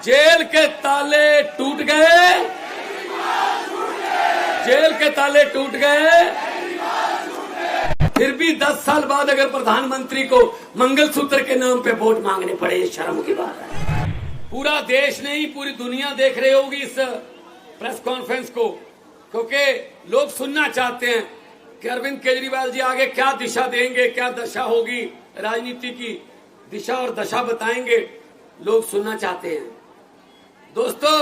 Jail के ताले टूट गए, जेल के ताले टूट गए, फिर भी 10 साल बाद अगर प्रधानमंत्री को मंगलसूत्र के नाम पे वोट मांगने पड़े, ये शर्म की बात है। पूरा देश नहीं, पूरी दुनिया देख रही होगी इस प्रेस कॉन्फ्रेंस को, क्योंकि लोग सुनना चाहते हैं कि अरविंद केजरीवाल जी आगे क्या दिशा देंगे, क्या दशा होगी, राजनीति की दिशा और दशा बताएंगे, लोग सुनना चाहते हैं। दोस्तों,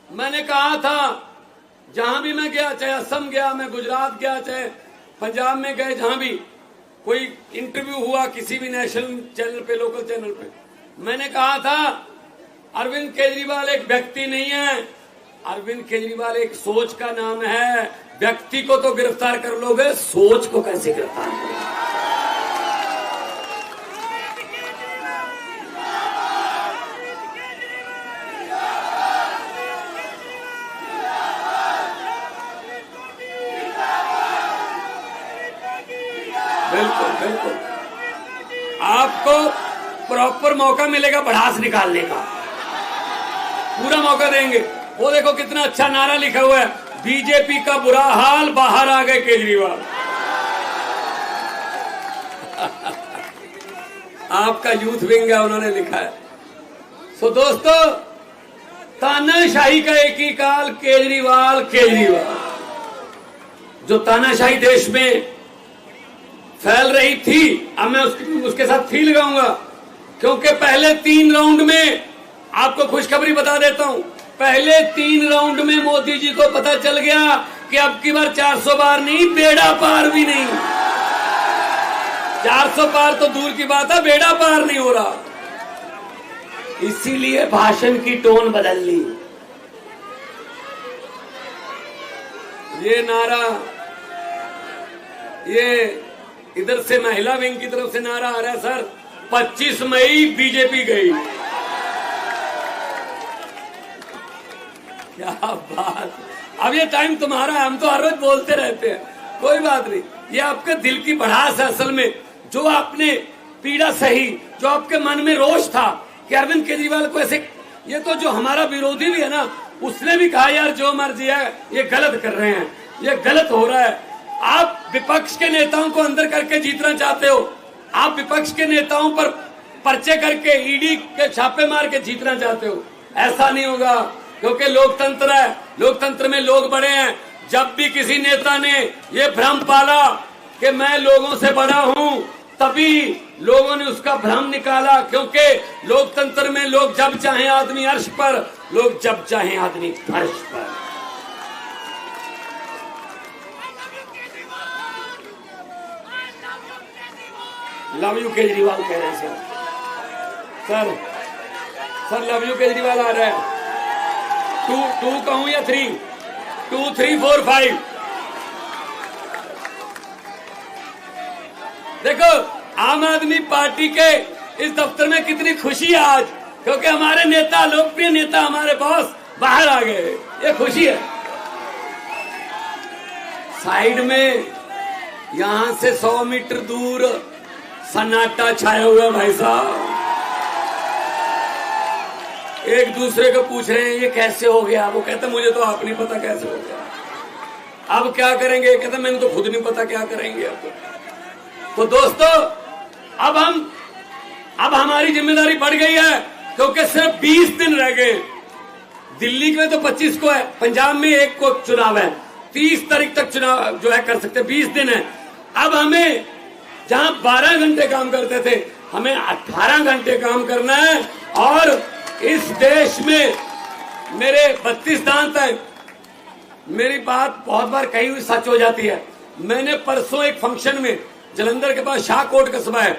मैंने कहा था जहां भी मैं गया, चाहे असम गया, मैं गुजरात गया, चाहे पंजाब में गए, जहां भी कोई इंटरव्यू हुआ किसी भी नेशनल चैनल पे, लोकल चैनल पे, मैंने कहा था अरविंद केजरीवाल एक व्यक्ति नहीं है, अरविंद केजरीवाल एक सोच का नाम है। व्यक्ति को तो गिरफ्तार कर लोगे, सोच को कैसे गिरफ्तार करोगे? बिल्कुल बिल्कुल, आपको प्रॉपर मौका मिलेगा भड़ास निकालने का, पूरा मौका देंगे। वो देखो कितना अच्छा नारा लिखा हुआ है, बीजेपी का बुरा हाल, बाहर आ गए केजरीवाल। आपका यूथ विंग है, उन्होंने लिखा है। सो दोस्तों, तानाशाही का एक ही काल, केजरीवाल केजरीवाल। जो तानाशाही देश में फैल रही थी, अब मैं उसके साथ थी लगाऊंगा, क्योंकि पहले 3 राउंड में, आपको खुशखबरी बता देता हूं, पहले 3 राउंड में मोदी जी को पता चल गया कि अब की बार 400 पार नहीं, बेड़ा पार भी नहीं। 400 पार तो दूर की बात है, बेड़ा पार नहीं हो रहा। इसीलिए भाषण की टोन बदल ली। ये नारा, ये इधर से महिला विंग की तरफ से नारा आ रहा है, सर 25 मई बीजेपी गई। क्या बात, अब ये टाइम तुम्हारा है, हम तो हर रोज बोलते रहते हैं, कोई बात नहीं। ये आपके दिल की भड़ास है असल में, जो आपने पीड़ा सही, जो आपके मन में रोष था कि अरविंद केजरीवाल को ऐसे, ये तो जो हमारा विरोधी भी है ना, उसने भी कहा यार जो मर्जी है, ये गलत कर रहे हैं, ये गलत हो रहा है। आप विपक्ष के नेताओं को अंदर करके जीतना चाहते हो, आप विपक्ष के नेताओं पर पर्चे करके, ईडी के छापे मार के जीतना चाहते हो, ऐसा नहीं होगा, क्योंकि लोकतंत्र है, लोकतंत्र में लोग बड़े हैं। जब भी किसी नेता ने ये भ्रम पाला कि मैं लोगों से बड़ा हूं, तभी लोगों ने उसका भ्रम निकाला, क्योंकि लोकतंत्र में लोग जब चाहे आदमी अर्श पर, लोग जब चाहे आदमी फर्श पर। लव यू केजरीवाल कह रहे हैं sir, sir love you Kejriwal आ रहा है। 2 कहूं या 3? 2 3 4 5। देखो आम आदमी पार्टी के इस दफ्तर में कितनी खुशी है आज, क्योंकि हमारे नेता, लोकप्रिय नेता, हमारे बॉस बाहर आ गए, ये खुशी है। साइड में यहां से 100 मीटर दूर सन्नाटा छाया हुआ भाई साहब, एक दूसरे को पूछ रहे हैं ये कैसे हो गया। वो कहते मुझे तो आप नहीं पता कैसे हो गया, अब क्या करेंगे, कहते मैंने तो खुद नहीं पता क्या करेंगे अब। तो दोस्तों, अब हमारी जिम्मेदारी बढ़ गई है, क्योंकि सिर्फ 20 दिन रह गए। दिल्ली में तो 25 को है, पंजाब में 1 को चुनाव है, 30 तारीख तक चुनाव जो है कर सकते, 20 दिन है। अब हमें जहां 12 घंटे काम करते थे, हमें 18 घंटे काम करना है। और इस देश में मेरे 32 दांत हैं, मेरी बात बहुत बार कही हुई सच हो जाती है। मैंने परसों एक फंक्शन में, जलंधर के पास शाहकोट कस्बा है,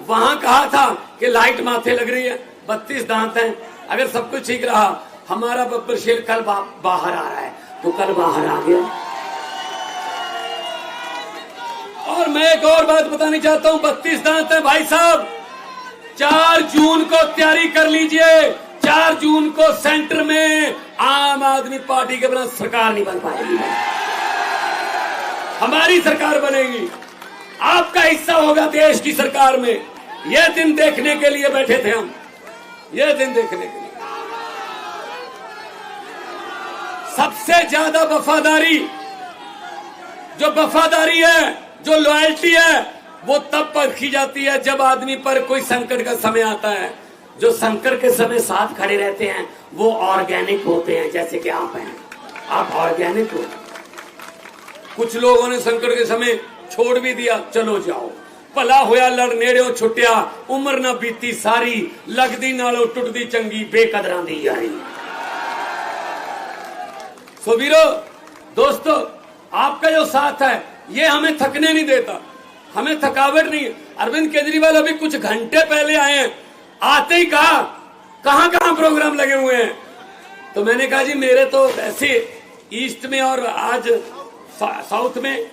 वहां कहा था कि लाइट माथे लग रही है, 32 दांत हैं, अगर सब कुछ ठीक रहा, हमारा बब्बर शेर कल बाहर आ रहा है, तो कल बाहर आ गया। और मैं एक और बात बतानी चाहता हूं, 32 दांत है भाई साहब। 4 जून को तैयारी कर लीजिए, 4 जून को सेंटर में आम आदमी पार्टी के बिना सरकार नहीं बन पाएगी, हमारी सरकार बनेगी, आपका हिस्सा होगा देश की सरकार में। यह दिन देखने के लिए बैठे थे हम, यह दिन देखने के लिए। इससे ज्यादा वफादारी, जो वफादारी है, जो लॉयल्टी है, वो तब परखी जाती है जब आदमी पर कोई संकट का समय आता है। जो संकट के समय साथ खड़े रहते हैं वो ऑर्गेनिक होते हैं, जैसे कि आप हैं, आप ऑर्गेनिक हो। कुछ लोगों ने संकट के समय छोड़ भी दिया, चलो जाओ, भला होया लड़ नेड़ों छुट्टिया, उम्र ना बीती सारी, लगदी नालों टुटदी चंगी, बेकदरां दी यारी। सो वीरो, दोस्तों, आपका जो साथ है ये हमें थकने नहीं देता, हमें थकावट नहीं है। अरविंद केजरीवाल अभी कुछ घंटे पहले आए हैं, आते ही कहा कहां कहां प्रोग्राम लगे हुए हैं। तो मैंने कहा जी मेरे तो ऐसे ईस्ट में और आज साउथ में,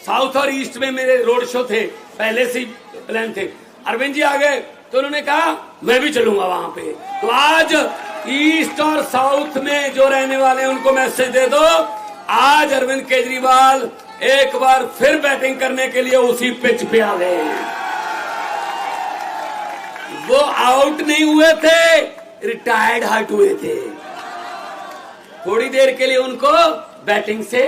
साउथ और ईस्ट में मेरे रोड शो थे, पहले से प्लान थे। अरविंद जी आ गए तो उन्होंने कहा मैं भी चलूंगा वहां पे। तो आज ईस्ट और साउथ में जो रहने वाले हैं उनको मैसेज दे दो, आज अरविंद केजरीवाल एक बार फिर बैटिंग करने के लिए उसी पिच पे आ गए हैं। वो आउट नहीं हुए थे, रिटायर्ड हट हुए थे। थोड़ी देर के लिए उनको बैटिंग से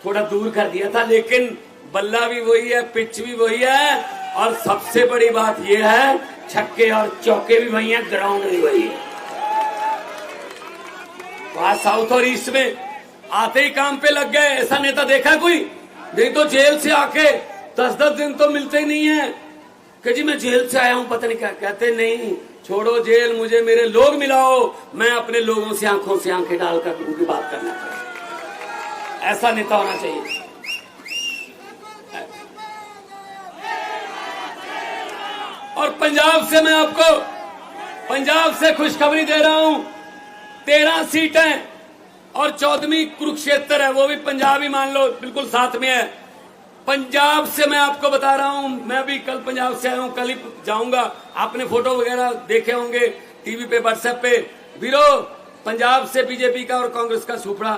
थोड़ा दूर कर दिया था, लेकिन बल्ला भी वही है, पिच भी वही है, और सबसे बड़ी बात यह है छक्के और चौके भी वही हैं, ग्राउंड भी वही है। तो आज साउथ और ईस्ट में आते ही काम पे लग गए। ऐसा नेता देखा कोई? नहीं तो जेल से आके 10-10 दिन तो मिलते ही नहीं है कि जी मैं जेल से आया हूं, पता नहीं क्या कहते। नहीं, छोड़ो जेल, मुझे मेरे लोग मिलाओ, मैं अपने लोगों से आंखों से आंखें डालकर उनकी बात करना चाहिए। ऐसा नेता होना चाहिए। और पंजाब से मैं आपको, पंजाब से खुशखबरी दे रहा हूं, 13 सीटें और 14वीं कुरुक्षेत्र है, वो भी पंजाब ही मान लो, बिल्कुल साथ में है। पंजाब से मैं आपको बता रहा हूं, मैं भी कल पंजाब से आया हूं, कल ही जाऊंगा। आपने फोटो वगैरह देखे होंगे टीवी पे, व्हाट्सएप पे। वीरो, पंजाब से बीजेपी का और कांग्रेस का सुपड़ा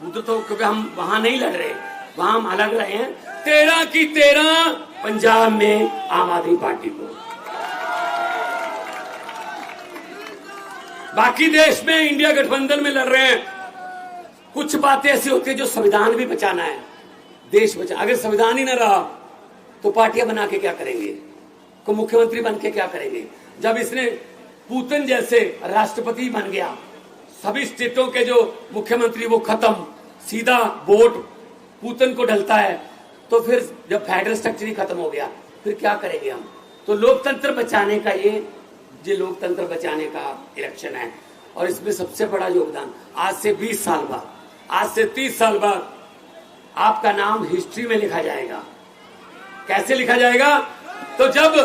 उधर, तो क्योंकि हम वहां नहीं लड़ रहे, वहां हम अलग रहे हैं। 13 की 13 पंजाब में आम आदमी पार्टी को। बाकी देश में इंडिया गठबंधन में लड़ रहे हैं। कुछ बातें ऐसी होती है जो संविधान भी बचाना है, देश बचा। अगर संविधान ही न रहा तो पार्टियां बना के क्या करेंगे, को मुख्यमंत्री बन के क्या करेंगे। जब इसने पुतिन जैसे राष्ट्रपति बन गया, सभी स्टेटों के जो मुख्यमंत्री वो खत्म, सीधा वोट पुतिन को डलता है, तो फिर जब फेडरल स्ट्रक्चर ही खत्म हो गया, फिर क्या करेंगे हम। तो लोकतंत्र बचाने का ये लोकतंत्र बचाने का इलेक्शन है। और इसमें सबसे बड़ा योगदान, आज से 20 साल बाद, आज से 30 साल बाद आपका नाम हिस्ट्री में लिखा जाएगा। कैसे लिखा जाएगा? तो जब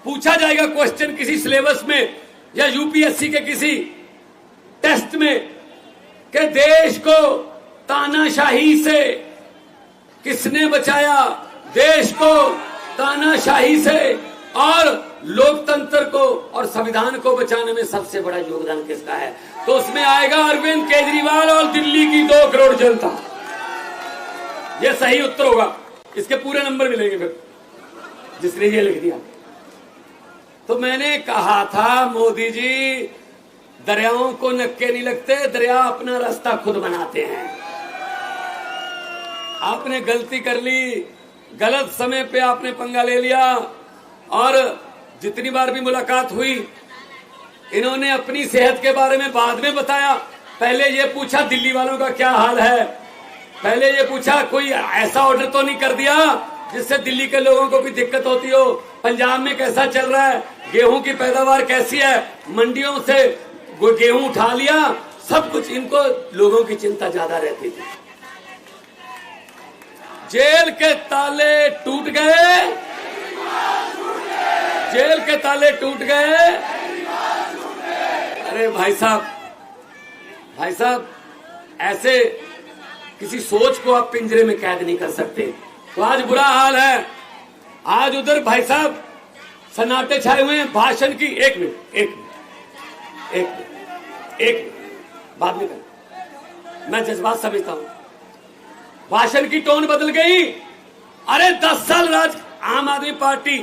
पूछा जाएगा क्वेश्चन किसी सिलेबस में या यूपीएससी के किसी टेस्ट में कि देश को तानाशाही से किसने बचाया, देश को तानाशाही से और लोकतंत्र को और संविधान को बचाने में सबसे बड़ा योगदान किसका है, तो उसमें आएगा अरविंद केजरीवाल और दिल्ली की 2 करोड़ जनता। यह सही उत्तर होगा। इसके पूरे नंबर मिलेंगे फिर जिसने ये लिख दिया। तो मैंने कहा था मोदी जी, दरियाओं को नक्के नहीं लगते, दरिया अपना रास्ता खुद बनाते हैं। आपने गलती कर ली, गलत समय पे आपने पंगा ले लिया, और जितनी बार भी मुलाकात हुई इन्होंने अपनी सेहत के बारे में बाद में बताया। पहले ये पूछा दिल्ली वालों का क्या हाल है, पहले ये पूछा कोई ऐसा ऑर्डर तो नहीं कर दिया जिससे दिल्ली के लोगों को भी दिक्कत होती हो, पंजाब में कैसा चल रहा है, गेहूं की पैदावार कैसी है, मंडियों से गेहूं उठा लिया, सब कुछ। इनको लोगों की चिंता ज्यादा रहती थी। जेल के ताले टूट गए, जेल के ताले टूट गए। अरे भाई साहब, भाई साहब, ऐसे किसी सोच को आप पिंजरे में कैद नहीं कर सकते। तो आज बुरा हाल है। आज उधर भाई साहब सन्नाटे छाए हुए हैं भाषण की। एक मिनट बाद में कर, मैं जज्बात समझता हूं। भाषण की टोन बदल गई। अरे 10 साल राज आम आदमी पार्टी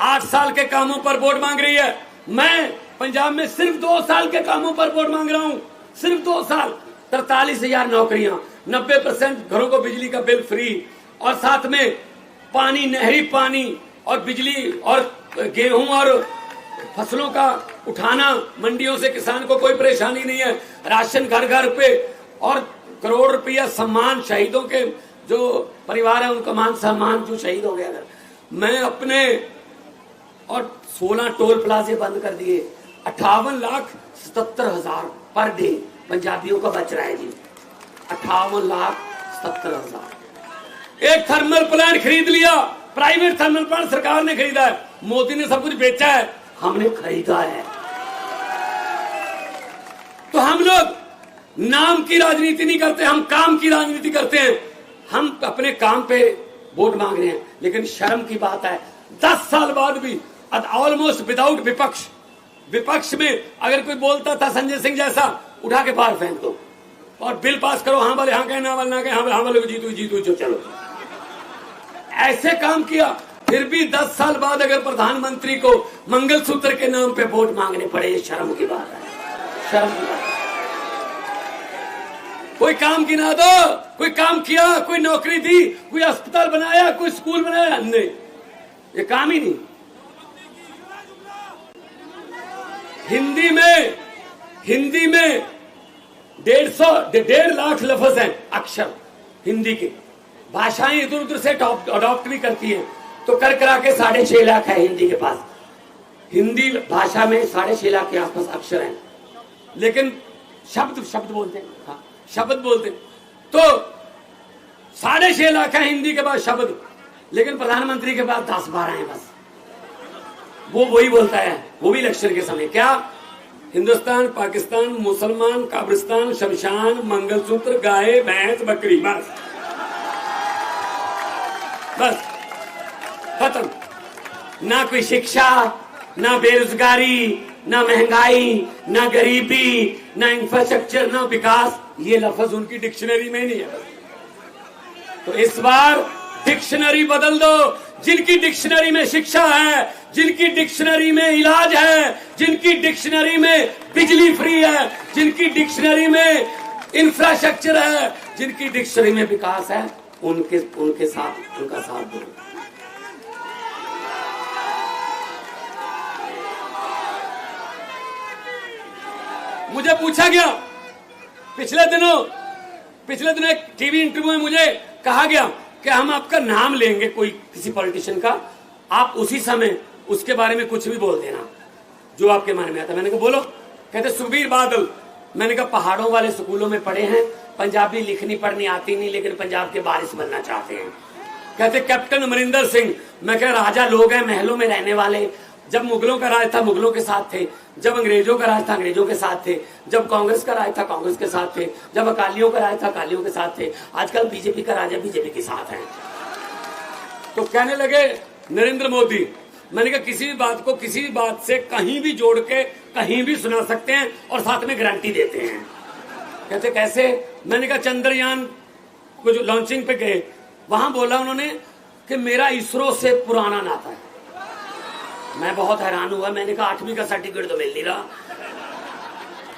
8 साल के कामों पर वोट मांग रही है। मैं पंजाब में सिर्फ 2 साल के कामों पर वोट मांग रहा हूं, सिर्फ 2 साल। 43,000 नौकरियां, 90% घरों को बिजली का बिल फ्री, और साथ में पानी, नहरी पानी और बिजली और गेहूं और फसलों का उठाना, मंडियों से किसान को कोई परेशानी नहीं है, राशन घर घर पे, और करोड़ रुपया सम्मान शहीदों के जो परिवार है उनका मान सम्मान जो शहीद हो गया। मैं अपने, और 16 टोल प्लाजे बंद कर दिए, 58,77,000 पर डे पंजाबियों का बच रहा है जी, 58,77,000। एक थर्मल प्लांट खरीद लिया, प्राइवेट थर्मल प्लांट सरकार ने खरीदा है, मोदी ने सब कुछ बेचा है, हमने खरीदा है। तो हम लोग नाम की राजनीति नहीं करते, हम काम की राजनीति करते हैं। हम अपने काम पे वोट मांग रहे हैं, लेकिन शर्म की बात है 10 साल बाद भी ऑलमोस्ट विदाउट विपक्ष में अगर कोई बोलता था संजय सिंह जैसा, उठा के बाहर फेंक दो और बिल पास करो, हाँ वाले हाँ कहे, ना वाले ना कहे, हाँ वाले को जीतू जो चलो, ऐसे काम किया। फिर भी 10 साल बाद अगर प्रधानमंत्री को मंगलसूत्र के नाम पे वोट मांगने पड़े, ये शर्म की बात है, शर्म की बात। कोई काम गिना दो, कोई काम किया, कोई नौकरी दी, कोई अस्पताल बनाया, कोई स्कूल बनाया, नहीं, ये काम ही नहीं। हिंदी में 1.5 लाख लफ्ज हैं, अक्षर हिंदी के, भाषाएं इधर उधर से अडॉप्ट भी करती हैं, तो कर करा के 6.5 लाख है हिंदी के पास। हिंदी भाषा में 6.5 लाख के आसपास अक्षर हैं, लेकिन शब्द बोलते हैं, हाँ शब्द बोलते हैं, तो 6.5 लाख है हिंदी के पास शब्द, लेकिन प्रधानमंत्री के पास 10-12 हैं बस। वो वही बोलता है, वो भी इलेक्शन के समय, क्या हिंदुस्तान, पाकिस्तान, मुसलमान, कब्रिस्तान, शमशान, मंगलसूत्र, गाय, भैंस, बकरी, बस खत्म। ना कोई शिक्षा, ना बेरोजगारी, ना महंगाई, ना गरीबी, ना इंफ्रास्ट्रक्चर, ना विकास, ये लफ्ज उनकी डिक्शनरी में नहीं है। तो इस बार डिक्शनरी बदल दो। जिनकी डिक्शनरी में शिक्षा है, जिनकी डिक्शनरी में इलाज है, जिनकी डिक्शनरी में बिजली फ्री है, जिनकी डिक्शनरी में इंफ्रास्ट्रक्चर है, जिनकी डिक्शनरी में विकास है, उनका साथ दो। मुझे पूछा गया पिछले दिनों एक टीवी इंटरव्यू में मुझे कहा गया कि हम आपका नाम लेंगे कोई किसी पॉलिटिशियन का, आप उसी समय उसके बारे में कुछ भी बोल देना जो आपके मन में आता। मैंने कहा बोलो। कहते सुखबीर बादल। मैंने कहा पहाड़ों वाले स्कूलों में पढ़े हैं, पंजाबी लिखनी पढ़नी आती नहीं, लेकिन पंजाब के वारिस बनना चाहते हैं। कहते कैप्टन अमरिंदर सिंह। मैं कह राजा लोग हैं, महलों में रहने वाले, जब मुगलों का राज था मुगलों के साथ थे, जब अंग्रेजों का राज था अंग्रेजों के साथ थे, जब कांग्रेस का राज था कांग्रेस के साथ थे, जब अकालियों का राज था अकालियों के साथ थे, आजकल बीजेपी का राज है बीजेपी के साथ है। तो कहने लगे नरेंद्र मोदी। मैंने कहा किसी भी बात को किसी भी बात से कहीं भी जोड़ के कहीं भी सुना सकते हैं और साथ में गारंटी देते हैं। कहते कैसे? मैंने कहा चंद्रयान को जो लॉन्चिंग पे गए, वहां बोला उन्होंने कि मेरा इसरो से पुराना नाता है। मैं बहुत हैरान हुआ। मैंने कहा 8वीं का सर्टिफिकेट तो मिल नहीं रहा,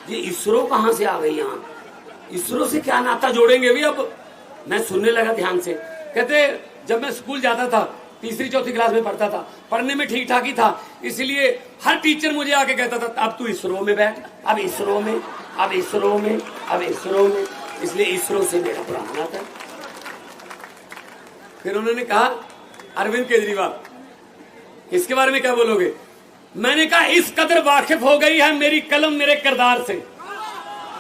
ये इसरो कहां से आ गई यहाँ? इसरो से क्या नाता जोड़ेंगे भी? अब मैं सुनने लगा ध्यान से। कहते जब मैं स्कूल जाता था, 3री-4थी क्लास में पढ़ता था, पढ़ने में ठीक ठाक ही था, इसलिए हर टीचर मुझे आके कहता था अब तू इसरो में बैठ, अब इसरो में, अब इसरो में, अब इसरो में, इसलिए इसरो से मेरा पुराना नाता है। फिर उन्होंने कहा अरविंद केजरीवाल, इसके बारे में क्या बोलोगे? मैंने कहा इस कदर वाकिफ हो गई है मेरी कलम मेरे किरदार से,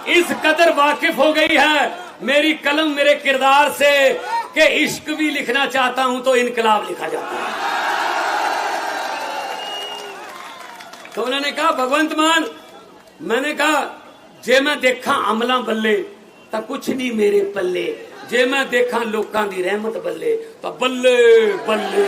इस कदर वाकिफ हो गई है मेरी कलम मेरे किरदार से कि इश्क भी लिखना चाहता हूं तो इनकलाब लिखा जाता है। तो उन्होंने कहा भगवंत मान। मैंने कहा जे मैं देखा अमला बल्ले तो कुछ नहीं मेरे पल्ले, जे मैं देखा लोकां दी रहमत बल्ले तो बल्ले बल्ले।